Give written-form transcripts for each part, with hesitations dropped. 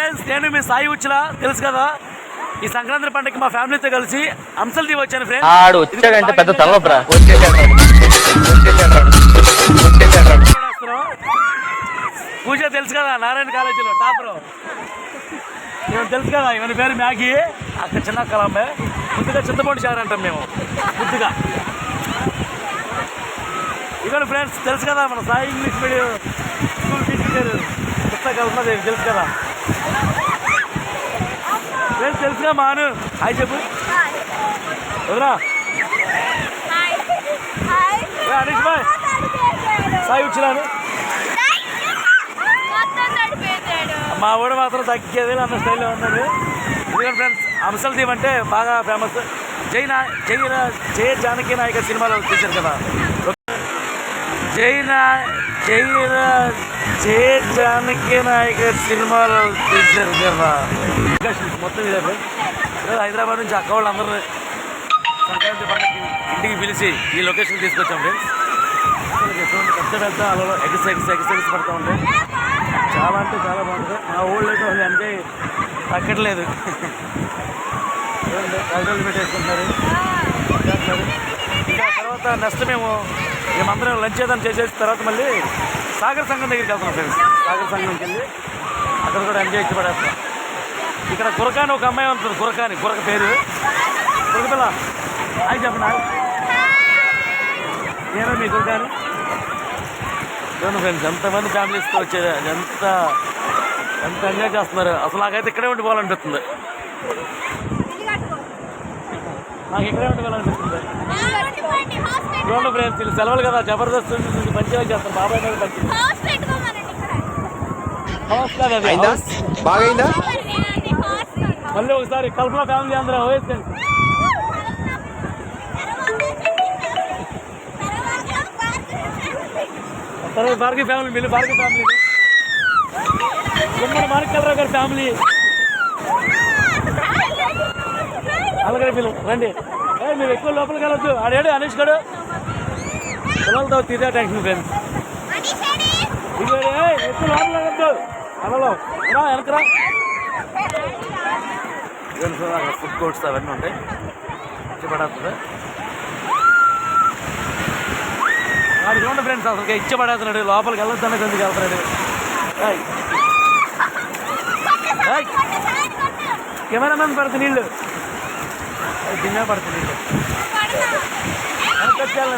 Friends, నేను మీ సాయి ఉచ్చులా, తెలుసు కదా. ఈ సంక్రాంతి పండుగకి మా ఫ్యామిలీతో కలిసి అంశల్ దీవి వచ్చాను ఫ్రెండ్స్. ఆడు వచ్చాడంటే పెద్ద తలనొప్పరా. పూజ తెలుసు కదా, నారాయణ కాలేజీలో టాపర్. మేము తెలుసు కదా, ఇవన్నీ పేరు మ్యాగీ, అక్కడ చిన్న కలమ్మే. ముద్దుగా చింతపండు చారు అంటాం మేము, ముద్దుగా. ఇవన్నీ ఫ్రెండ్స్ తెలుసు కదా, మన Sai English medium school teacher పుస్తకాలు ఉన్నది తెలుసు కదా ఫ్రెండ్స్. తెలుసుగా మాను, హాయ్ చెప్పు. ఎవరా అనీష్ బాయ్, సాయి వచ్చినాను. మా ఊడు మాత్రం తగ్గేది అన్న స్టైల్లో ఉన్నాడు. ఎందుకంటే ఫ్రెండ్స్, అంశల్ దీవ్ అంటే బాగా ఫేమస్. జై జానకి నాయక సినిమాలో తీశారు కదా. జై జానకి నాయక సినిమాలో తీశారు కదా. మొత్తం ఇదే ఫ్రెండ్స్. హైదరాబాద్ నుంచి అక్క వాళ్ళు అందరూ సంక్రాంతి పండుగకి ఇంటికి పిలిచి ఈ లొకేషన్ తీసుకొచ్చాం ఫ్రెండ్స్. పెద్ద పెద్ద అలలో ఎక్సైజ్ పడుతూ ఉంటాయి. చాలా అంటే చాలా బాగుంటుంది. మా ఊళ్ళో అయితే అంటే తగ్గట్లేదు. కలర్లు పెట్టేసుకుంటున్నారు. ఇంకా తర్వాత నెక్స్ట్ మేమందరం లంచ్ ఏదైనా చేసేసిన తర్వాత మళ్ళీ సాగర్ సంఘం దగ్గరికి వెళ్తున్నాం ఫ్రెండ్స్. సాగర్ సంఘంకి వెళ్ళి అక్కడ కూడా ఎంజాయ్ ఇచ్చి పడేస్తాం. ఇక్కడ కురకాని ఒక అమ్మాయి ఉంటుంది, కురక పేరు కురకపిల్ల. అది చెప్పనా, ఏమో మీ కురకాని చూడండి ఫ్రెండ్స్, ఎంతమంది ఫ్యామిలీస్తో వచ్చేది, ఎంత ఎంజాయ్ చేస్తున్నారు. అసలు నాకైతే ఇక్కడే ఉండిపోవాలనిపిస్తుంది. నాకు ఇక్కడే ఉండిపోవాలనిపిస్తుంది. చూడండి ఫ్రెండ్స్, వీళ్ళు సెలవులు కదా, జబర్దస్త్ మంచిగా చేస్తారు. బాబాయ్ మీద మంచి బాగైందా. మళ్ళీ ఒకసారి కల్పన ఫ్యామిలీ అందరూ వేసుకోండి. తర్వాత భార్గవి ఫ్యామిలీ, వీళ్ళు భార్గవి ఫ్యామిలీ, గుమ్మడి మాణిక్యాలరావు గారి ఫ్యామిలీ, అలాగే వీళ్ళు రండి. మీరు ఎక్కువ లోపలికి వెళ్ళొద్దు. ఆడేడు అనీష్ గడు పిల్లలతో తీరే టెన్షన్ ఫ్రెండ్స్. ఎక్కువ లోపల వెళ్ళొద్దు, అలలో వెనకరా. ఫుడ్ కోర్ట్స్ అవన్నీ ఉంటాయి, ఇచ్చబడేస్తుంది. అది చూడండి ఫ్రెండ్స్, అసలు ఇచ్చబడేస్తున్నాడు. లోపలికి వెళ్ళొద్దని ఎందుకు వెళ్తున్నాడు. కెమెరామెన్ పడుతుంది నీళ్ళు, అది దిమ్మే పడుతుంది నీళ్ళు. వెనకొచ్చేయాలి.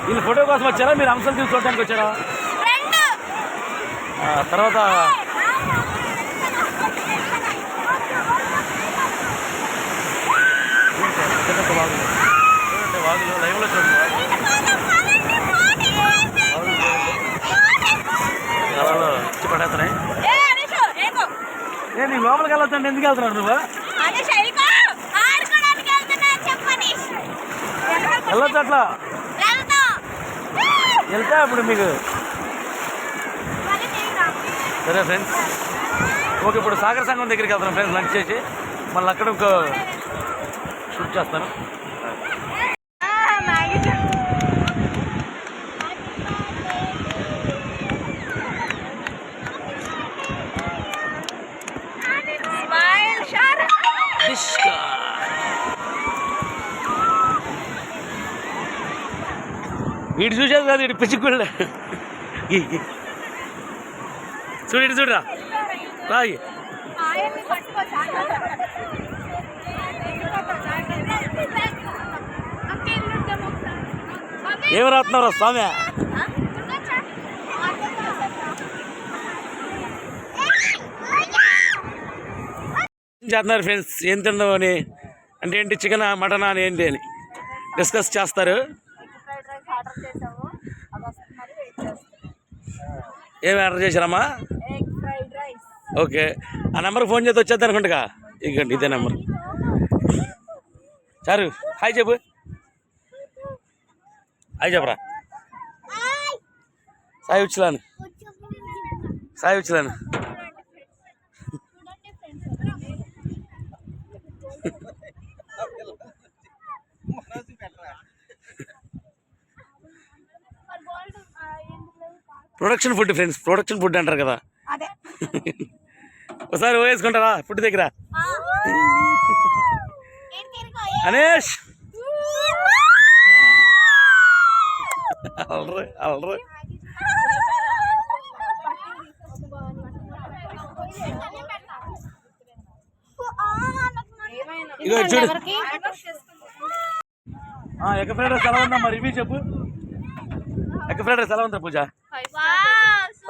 వీళ్ళు ఫోటో కోసం వచ్చారా, మీరు అంశం తీసుకోవడానికి వచ్చారా? తర్వాత వాగులు లైవ్లో చూడండి. అలా ఇచ్చి పడేస్తున్నాయి. నేను నీ లోపలికి వెళ్ళొద్దంటే ఎందుకు వెళ్తున్నాడు నువ్వు? వెళ్ళొచ్చు అట్లా వెళ్తే అప్పుడు మీకు సరే ఫ్రెండ్స్. ఓకే, ఇప్పుడు సాగర్ సంఘం దగ్గరికి వెళ్తాను ఫ్రెండ్స్. లంచ్ చేసి మళ్ళీ అక్కడ ఇంకో షూట్ చేస్తాను. వీడు చూసేది కాదు, ఇటు పిచ్చుకుళ్ళ చూడు, ఇటు చూడరా రాయి. ఏమి రాస్తున్నారా స్వామి? చేస్తున్నారు ఫ్రెండ్స్. ఏం తిందాం అని అంటే ఏంటి, చికెన్ మటన్ అని ఏంటి అని డిస్కస్ చేస్తారు. ఏమి ఆర్డర్ చేశారమ్మా? ఓకే, ఆ నెంబర్కి ఫోన్ చేస్తే వచ్చేద్దాం అనుకుంటా. ఇదిగండి ఇదే నెంబర్. చారు హాయ్ చెప్పు, హాయ్ చెప్పరా. సాయి వచ్చలాను, సాయి వచ్చలాను. Production food friends, production food అంటారు కదా. అదే ఒకసారి వేసుకుంటారా ఫుడ్ దగ్గర? అనేష్ అల్రే అల్రే. ఇదో చూడు, ఎగ్ ఫ్రైడ్ రైస్ ఎలా ఉందమ్మా? రివ్యూ చెప్పు. ఎగ్ ఫ్రైడ్ రైస్ ఎలా ఉందా పూజ?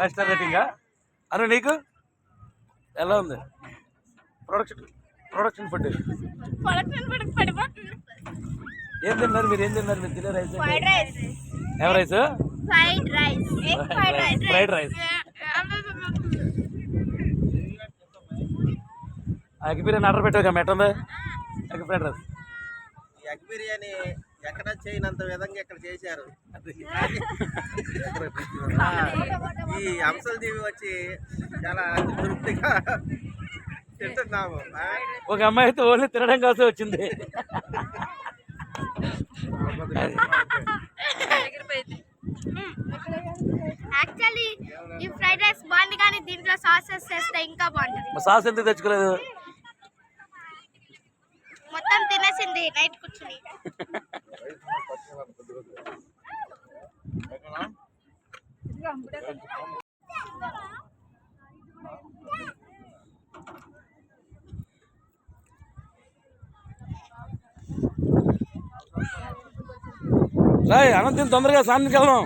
5 స్టార్ రేటింగా? అను నీకు ఎలా ఉంది? ప్రొడక్షన్ ఫుడ్ ఏం తిన్నారు మీరు? ఏం తిన్నారు మీరు? తినే రైస్ ఏం rice? Fried rice. Egg biryani order పెట్టావు మెట్ ఉంది. Egg fried rice. Egg biryani ఎక్కడ చేయనంత విధంగా ఇక్కడ చేశారు. ఈ అంశల్ దీవి వచ్చి చాలా తృప్తిగా తింటున్నాము. ఒక అమ్మాయి అయితే ఓన్లీ తినడం కోసం వచ్చింది. యాక్చువల్లీ ఈ ఫ్రైడ్ రైస్ బాగుంది కానీ దీంట్లో సాసెస్ చేస్తే ఇంకా బాగుంటుంది. సాస్ ఎందుకు తెచ్చుకోలేదు? మొత్తం తినేసింది నైట్ కూర్చుని. రాయ్ అనంతం తొందరగా సాయంత్రం వెళ్దాం.